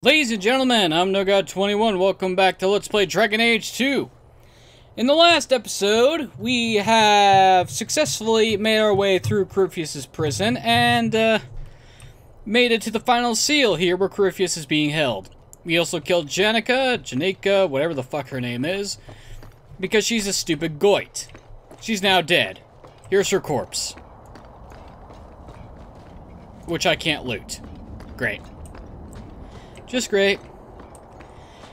Ladies and gentlemen, I'm NoGod21. Welcome back to Let's Play Dragon Age 2. In the last episode, we have successfully made our way through Corypheus' prison and made it to the final seal here where Corypheus is being held. We also killed Janica, whatever the fuck her name is, because she's a stupid goit. She's now dead. Here's her corpse. Which I can't loot. Great. Just great.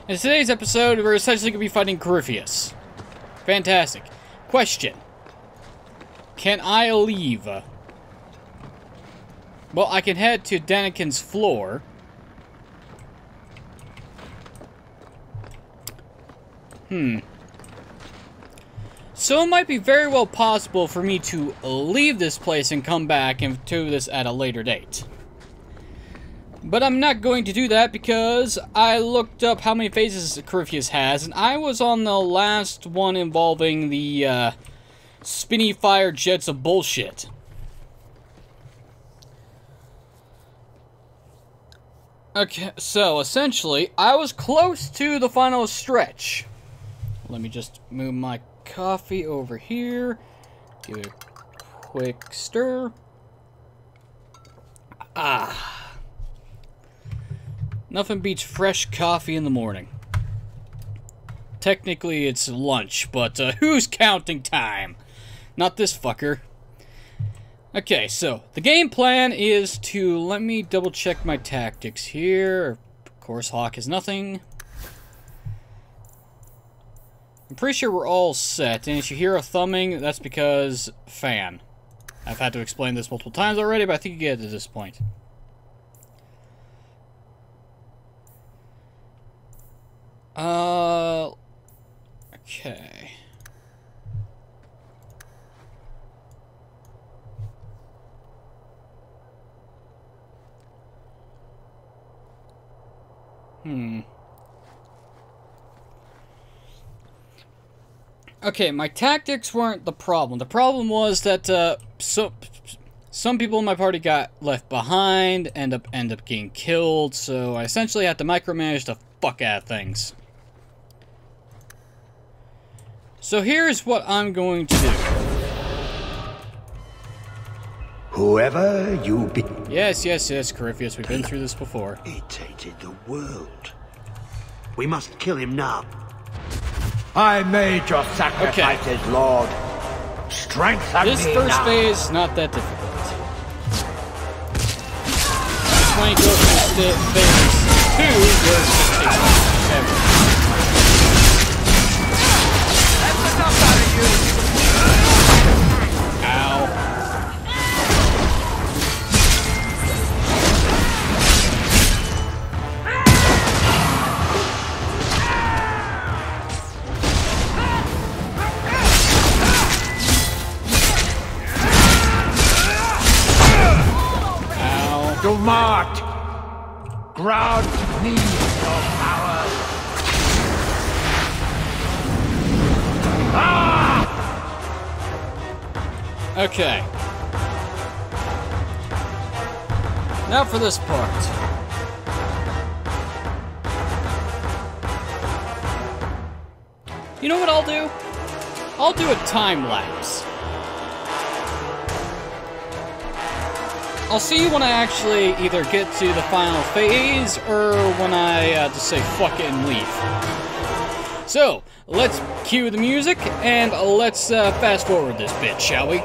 In today's episode, we're essentially going to be fighting Corypheus. Fantastic. Question. Can I leave? Well, I can head to Daniken's floor. So it might be very well possible for me to leave this place and come back and do this at a later date. But I'm not going to do that because I looked up how many phases Corypheus has, and I was on the last one involving the spinny fire jets of bullshit. Okay, so essentially, I was close to the final stretch. Let me just move my coffee over here. Give it a quick stir. Ah. Nothing beats fresh coffee in the morning. Technically, it's lunch, but who's counting time? Not this fucker. Okay, so the game plan is to... Let me double check my tactics here. Of course, Hawke is nothing. I'm pretty sure we're all set, and if you hear a thumbing, that's because fan. I've had to explain this multiple times already, but I think you get it at this point. Okay. Okay, my tactics weren't the problem. The problem was that, some people in my party got left behind, end up getting killed, so I essentially had to micromanage the fuck out of things. So here's what I'm going to do. Whoever you be... Yes, Corypheus, we've been through this before. Irritated the world. We must kill him now. I made your sacrifices, Lord. Strengthen this me first now. phase is not that difficult. Just when you go through phase 2, yours just takes forever. Ow. Do not grant me your power. Ah! Okay. Now for this part. You know what I'll do? I'll do a time lapse. I'll see when I actually either get to the final phase or when I just say fuck it and leave. So, let's cue the music and let's fast forward this bit, shall we?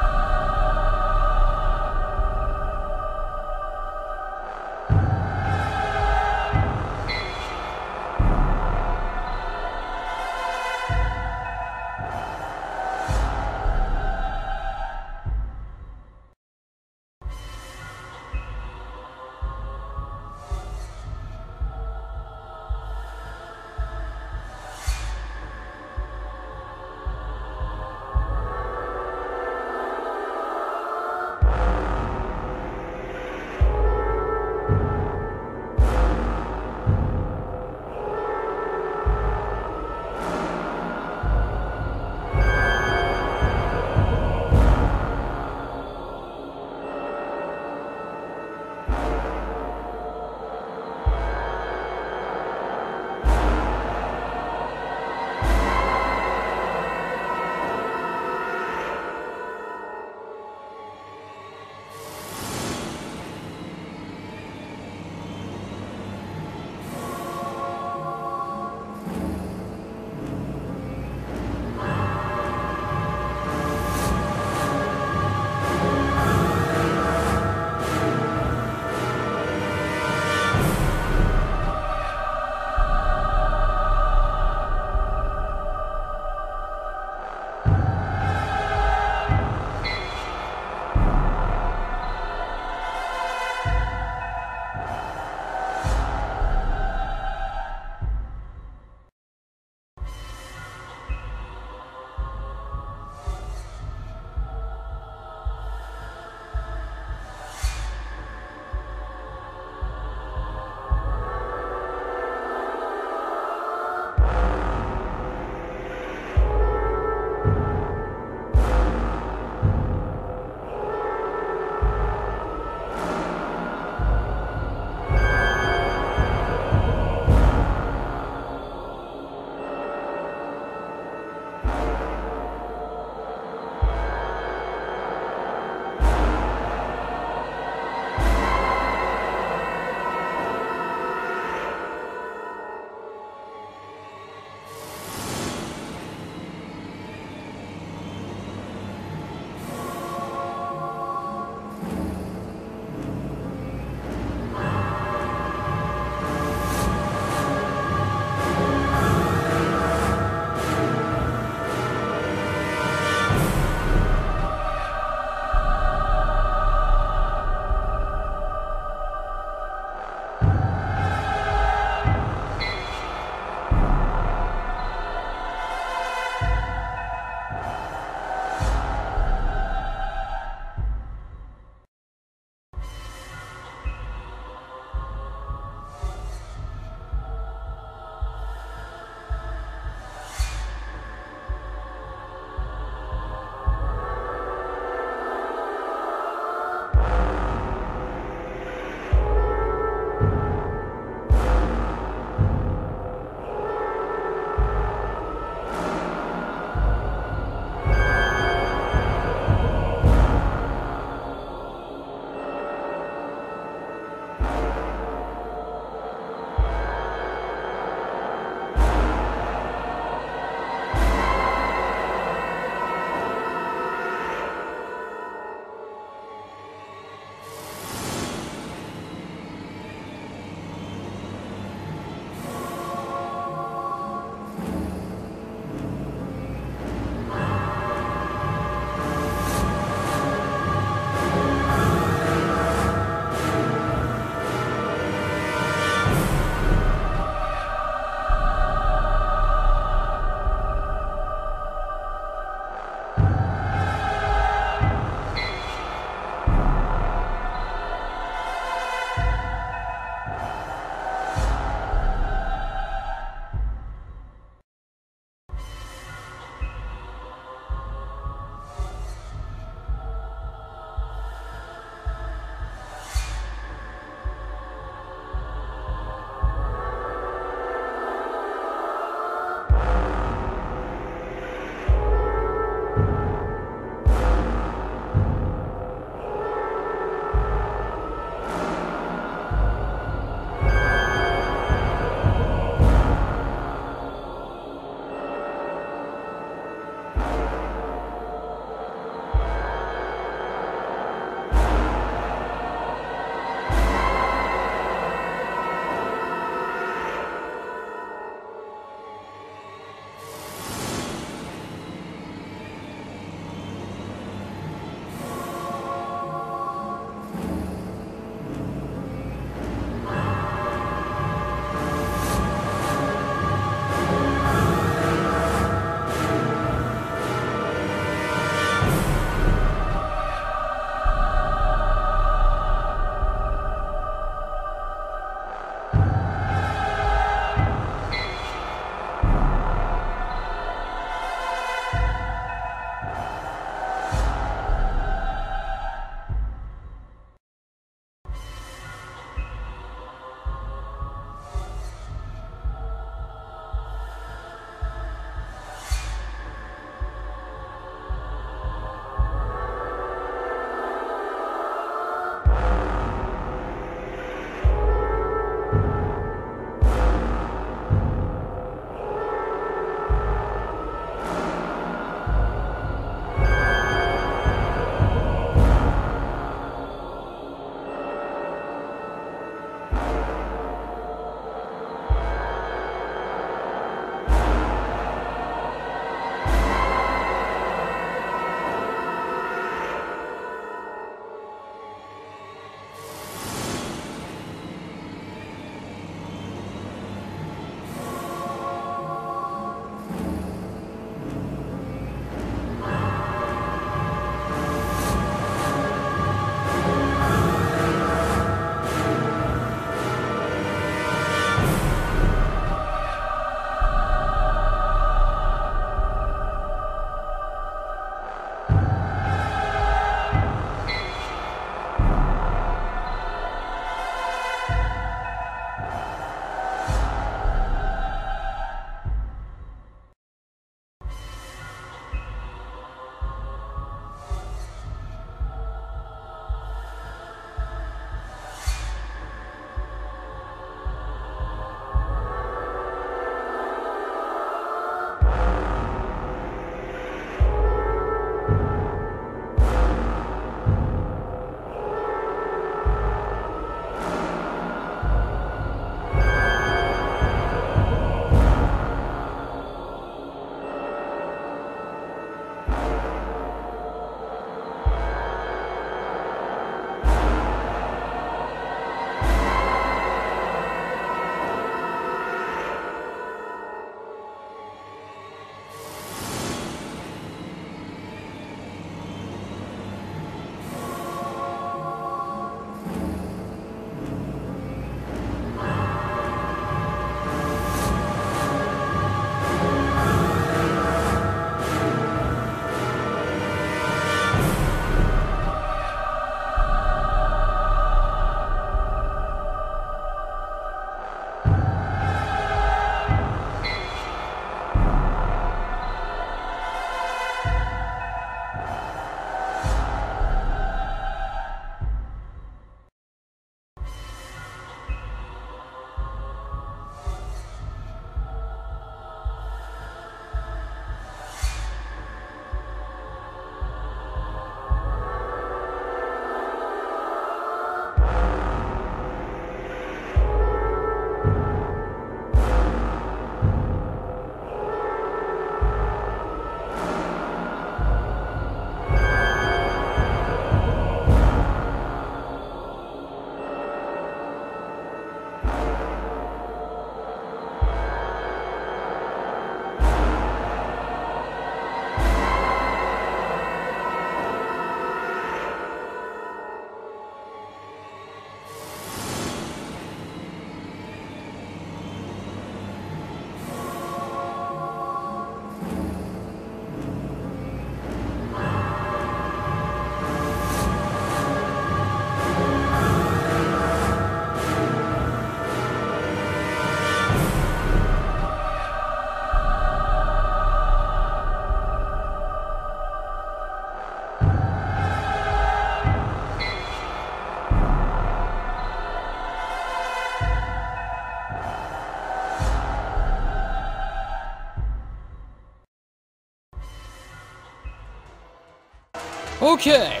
Okay,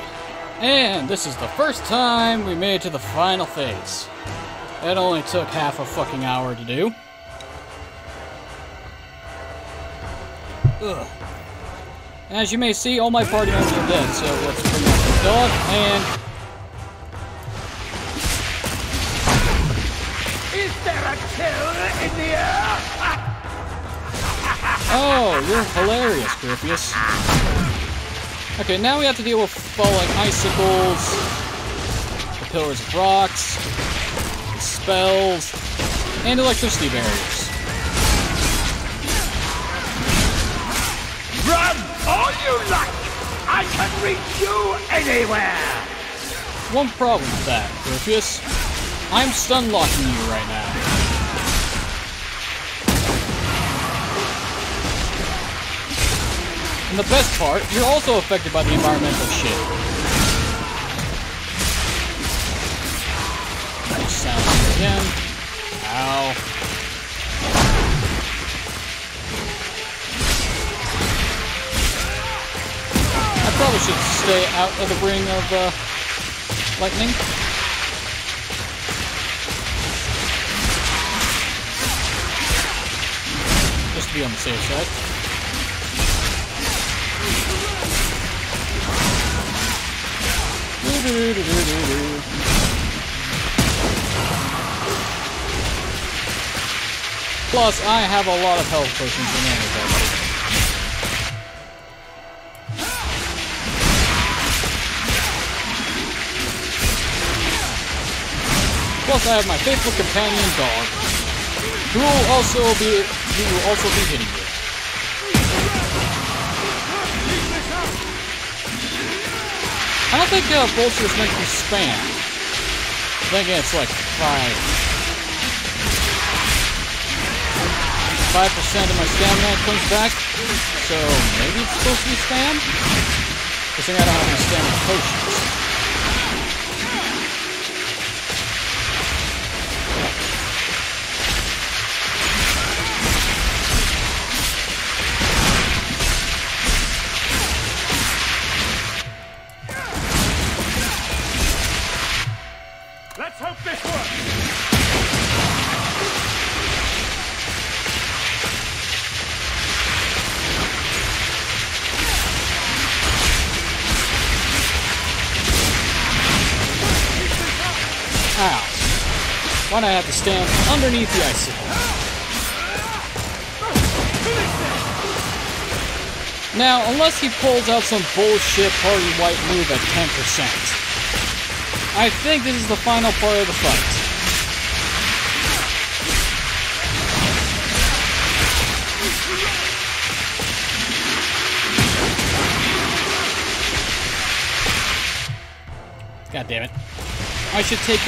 and this is the first time we made it to the final phase. It only took half a fucking hour to do. Ugh. As you may see, all my party members are dead, so let's bring up the dog, and... Is there a kill in the air? Oh, you're hilarious, Corypheus. Okay, now we have to deal with falling icicles, the pillars of rocks, the spells, and electricity barriers. Run all you like! I can reach you anywhere! One problem with that, Corypheus. I'm stun locking you right now. And the best part, you're also affected by the environmental shit. Nice sound again. Ow. I probably should stay out of the ring of lightning. Just to be on the safe side. Plus, I have a lot of health potions remaining already. Plus, I have my faithful companion dog, who will also be hitting you. I don't think bolster is meant to be spam. I think it's like 5% of my stamina comes back, so maybe it's supposed to be spam? Because I don't have any stamina potions. Let's hope this works! Ow. Why'd I have to stand underneath the icicle? Now, unless he pulls out some bullshit party white move at 10%. I think this is the final part of the fight. God damn it. I should pause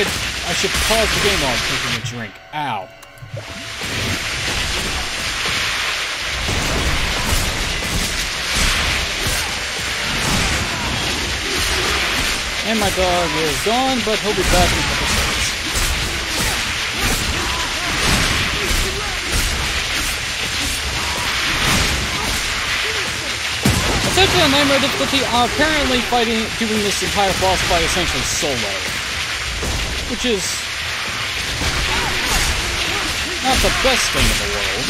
the game while I'm taking a drink. Ow. And my dog is gone, but he'll be back in a couple seconds. Essentially on Nightmare difficulty, I'm apparently doing this entire boss fight essentially solo. Which is not the best thing in the world.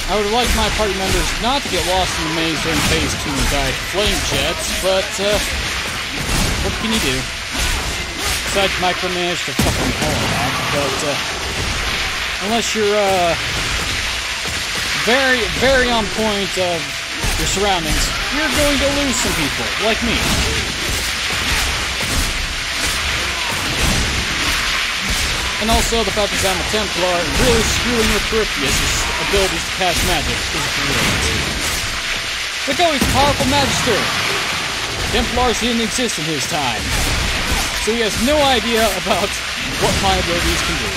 I would like my party members not to get lost in the maze during phase 2 and die to flame jets, but what can you do? Besides micromanage the fucking hell out, but unless you're very, very on point of your surroundings, you're going to lose some people, like me. And also, the fact that I'm a Templar really screwing with Corypheus' abilities to cast magic is brilliant. Look how he's a powerful magister! Templars didn't exist in his time, so he has no idea about what my abilities can do.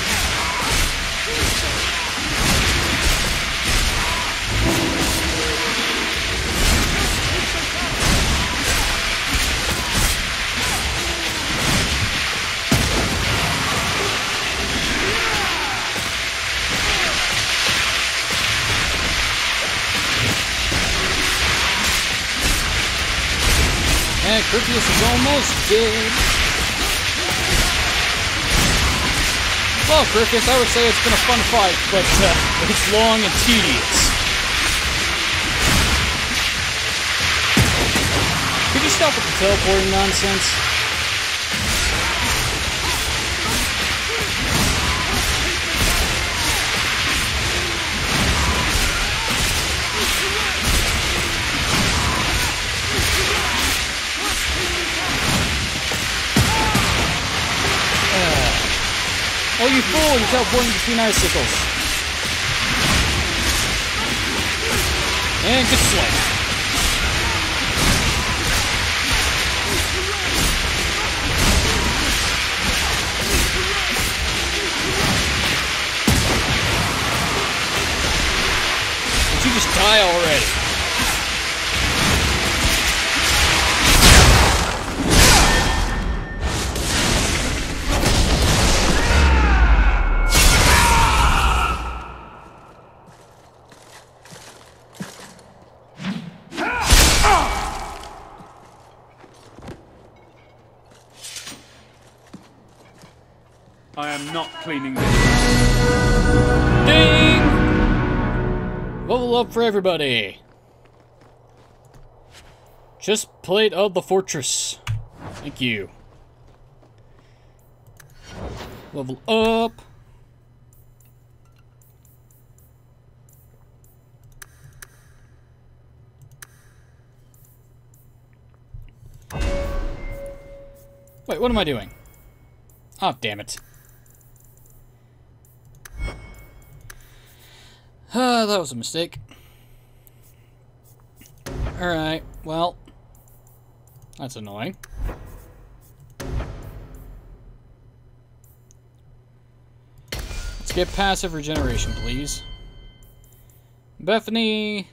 Corypheus is almost dead. Well, Corypheus, I would say it's been a fun fight, but it's long and tedious. Could you stop with the teleporting nonsense? Oh, you fool! You're teleporting between icicles. And good slice. Did you just die already? I am not cleaning this. Ding! Level up for everybody. Chest plate of the fortress. Thank you. Level up. Wait, what am I doing? Oh, damn it. That was a mistake. Alright, well, that's annoying. Let's get passive regeneration, please. Bethany.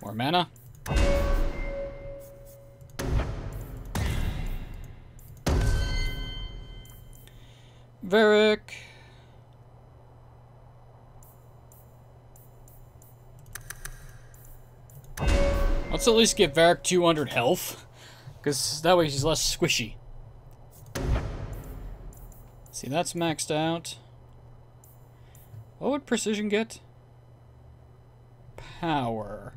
More mana. Varric. Let's at least give Varric 200 health, because that way he's less squishy. See, that's maxed out. What would precision get? Power.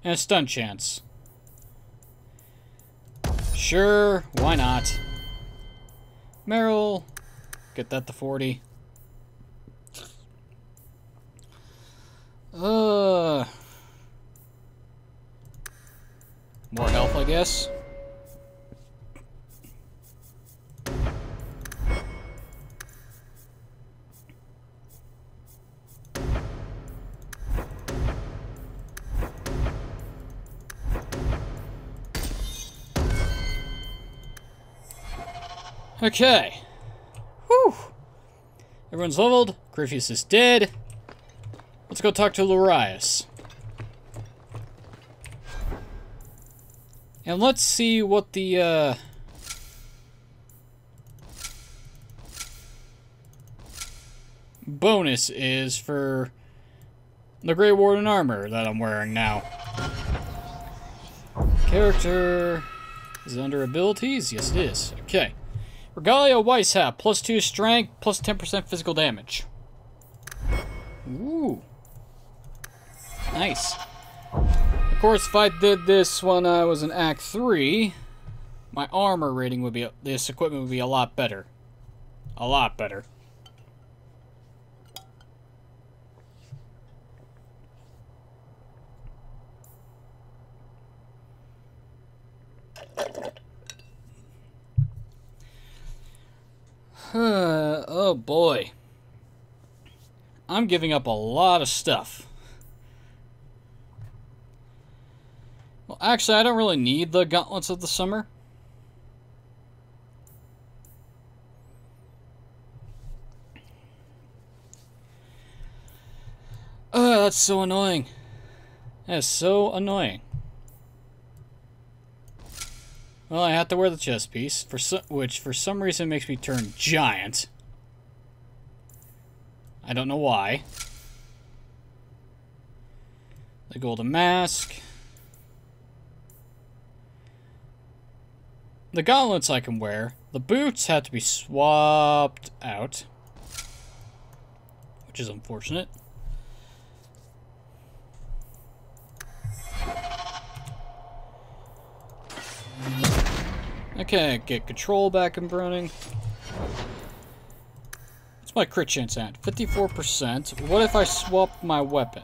And a stun chance. Sure, why not? Meryl, get that to 40. More health, I guess. Okay. Whew. Everyone's leveled. Corypheus is dead. Let's go talk to Lurias. And let's see what the, bonus is for the Grey Warden armor that I'm wearing now. Character is it under abilities? Yes, it is. Okay. Regalia Weishaupt, +2 strength, +10% physical damage. Ooh. Nice. Of course, if I did this when I was in Act 3, my armor rating would be, this equipment would be a lot better. A lot better. Oh boy. I'm giving up a lot of stuff. Well, actually, I don't really need the Gauntlets of the Summer. That's so annoying. That is so annoying. Well, I have to wear the chest piece, which for some reason makes me turn giant. I don't know why. The golden mask. The gauntlets I can wear. The boots have to be swapped out, which is unfortunate. Okay, get control back and running. What's my crit chance at? 54%. What if I swap my weapon?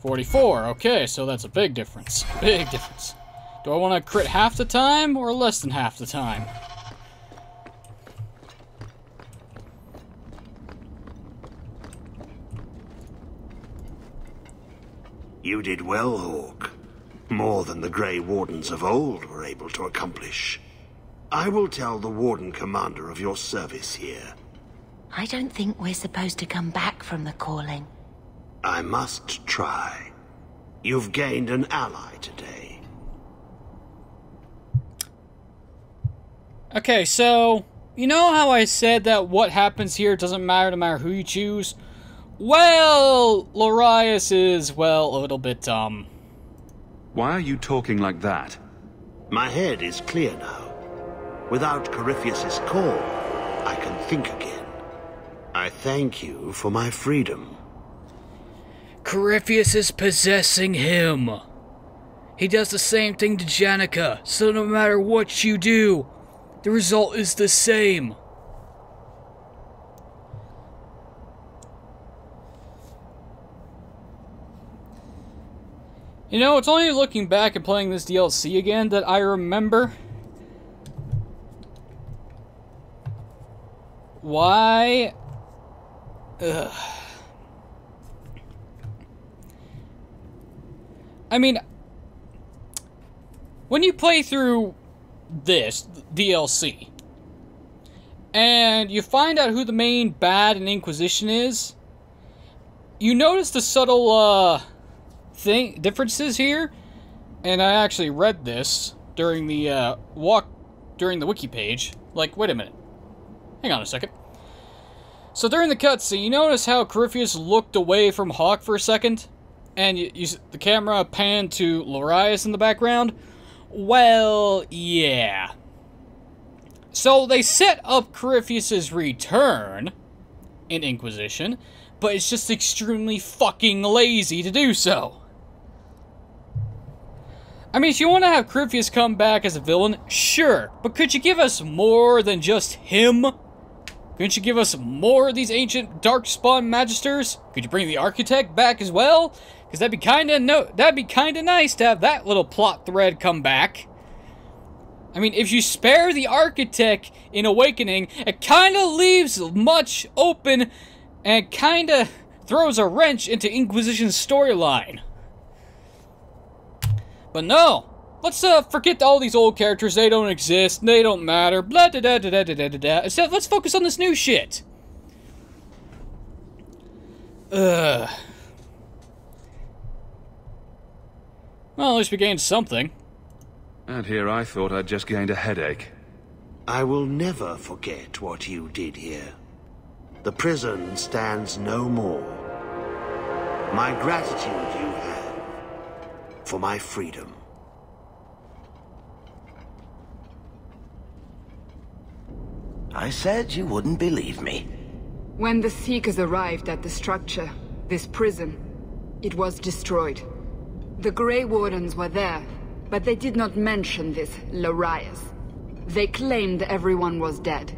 $44. Okay, so that's a big difference. Big difference. Do I want to crit half the time or less than half the time? You did well, Hawke. More than the Grey Wardens of old were able to accomplish. I will tell the Warden Commander of your service here. I don't think we're supposed to come back from the calling. I must try. You've gained an ally today. Okay, so, you know how I said that what happens here doesn't matter no matter who you choose? Well, Lorias is, well, a little bit dumb. Why are you talking like that? My head is clear now. Without Corypheus's call, I can think again. I thank you for my freedom. Corypheus is possessing him. He does the same thing to Janica, so no matter what you do, the result is the same. You know, it's only looking back and playing this DLC again that I remember why... I mean, when you play through this DLC, and you find out who the main bad in Inquisition is, you notice the subtle, differences here, and I actually read this during the, during the wiki page. Like, wait a minute. Hang on a second. So during the cutscene, you notice how Corypheus looked away from Hawke for a second? And the camera panned to Lorias in the background? Well, yeah. So they set up Corypheus' return in Inquisition, but it's just extremely fucking lazy to do so. I mean, if you want to have Corypheus come back as a villain, sure, but could you give us more than just him? Couldn't you give us more of these ancient Darkspawn Magisters? Could you bring the Architect back as well? Because that'd be kinda nice to have that little plot thread come back. I mean, if you spare the Architect in Awakening, it kinda leaves much open and kinda throws a wrench into Inquisition's storyline. But no! Let's forget all these old characters. They don't exist. They don't matter. Blah da da da da da da da. Instead, let's focus on this new shit. Well, at least we gained something. And here I thought I'd just gained a headache. I will never forget what you did here. The prison stands no more. My gratitude you have for my freedom. I said you wouldn't believe me. When the Seekers arrived at the structure, this prison, it was destroyed. The Grey Wardens were there, but they did not mention this Lorias. They claimed everyone was dead.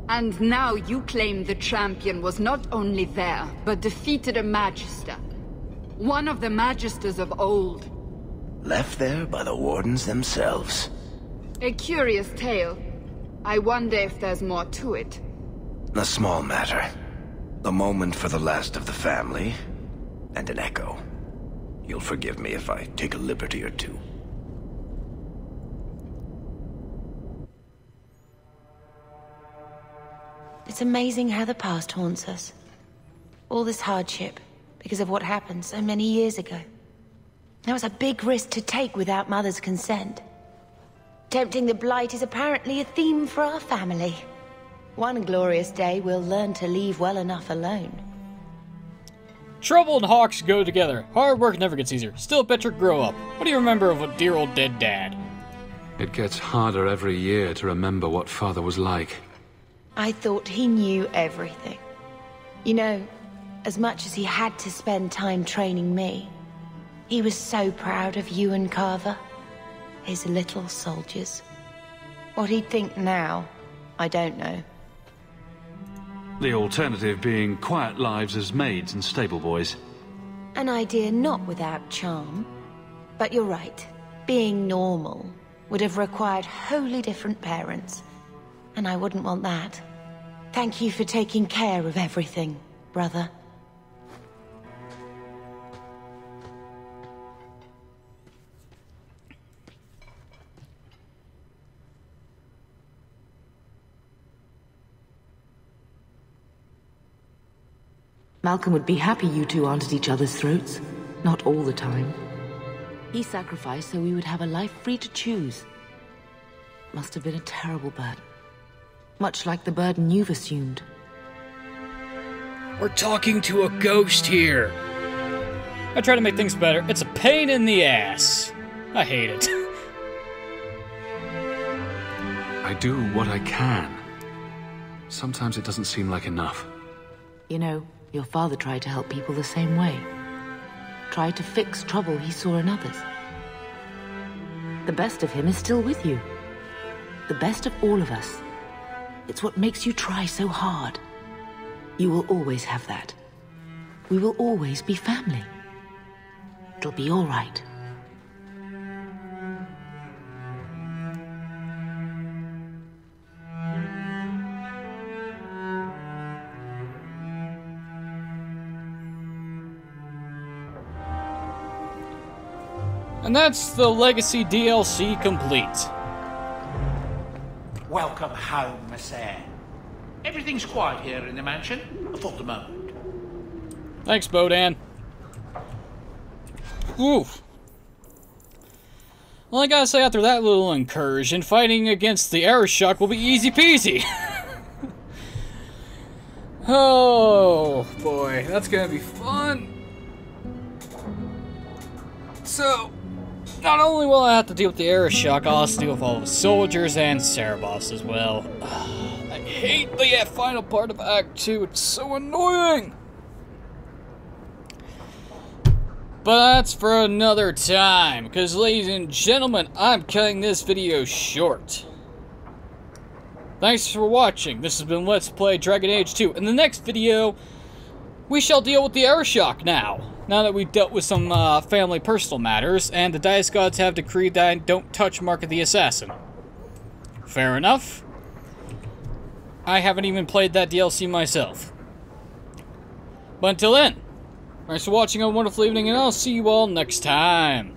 And now you claim the champion was not only there, but defeated a Magister. One of the Magisters of old. Left there by the Wardens themselves. A curious tale. I wonder if there's more to it. A small matter. A moment for the last of the family, and an echo. You'll forgive me if I take a liberty or two. It's amazing how the past haunts us. All this hardship, because of what happened so many years ago. That was a big risk to take without Mother's consent. Tempting the Blight is apparently a theme for our family. One glorious day, we'll learn to leave well enough alone. Trouble and Hawks go together. Hard work never gets easier. Still, Petrick, grow up. What do you remember of a dear old dead dad? It gets harder every year to remember what Father was like. I thought he knew everything. You know, as much as he had to spend time training me, he was so proud of you and Carver, his little soldiers. What he'd think now, I don't know. The alternative being quiet lives as maids and stable boys. An idea not without charm. But you're right. Being normal would have required wholly different parents. And I wouldn't want that. Thank you for taking care of everything, brother. Malcolm would be happy you two aren't at each other's throats. Not all the time. He sacrificed so we would have a life free to choose. Must have been a terrible burden. Much like the burden you've assumed. We're talking to a ghost here. I try to make things better. It's a pain in the ass. I hate it. I do what I can. Sometimes it doesn't seem like enough. You know, your father tried to help people the same way. Tried to fix trouble he saw in others. The best of him is still with you. The best of all of us. It's what makes you try so hard. You will always have that. We will always be family. It'll be all right. And that's the Legacy DLC complete. Welcome home, Miss Anne. Everything's quiet here in the mansion for the moment. Thanks, Bodan. Oof. Well, I gotta say, after that little incursion, fighting against the Aeroshock will be easy peasy. Oh, boy. That's gonna be fun. So, not only will I have to deal with the Aeroshock, I'll also deal with all the soldiers and Cerebos as well. I hate the final part of Act 2. It's so annoying. But that's for another time, because ladies and gentlemen, I'm cutting this video short. Thanks for watching. This has been Let's Play Dragon Age 2. In the next video, we shall deal with the Aeroshock now that we've dealt with some family personal matters, and the Dice Gods have decreed that I don't touch Mark of the Assassin. Fair enough. I haven't even played that DLC myself. But until then, thanks for watching, have a wonderful evening, and I'll see you all next time.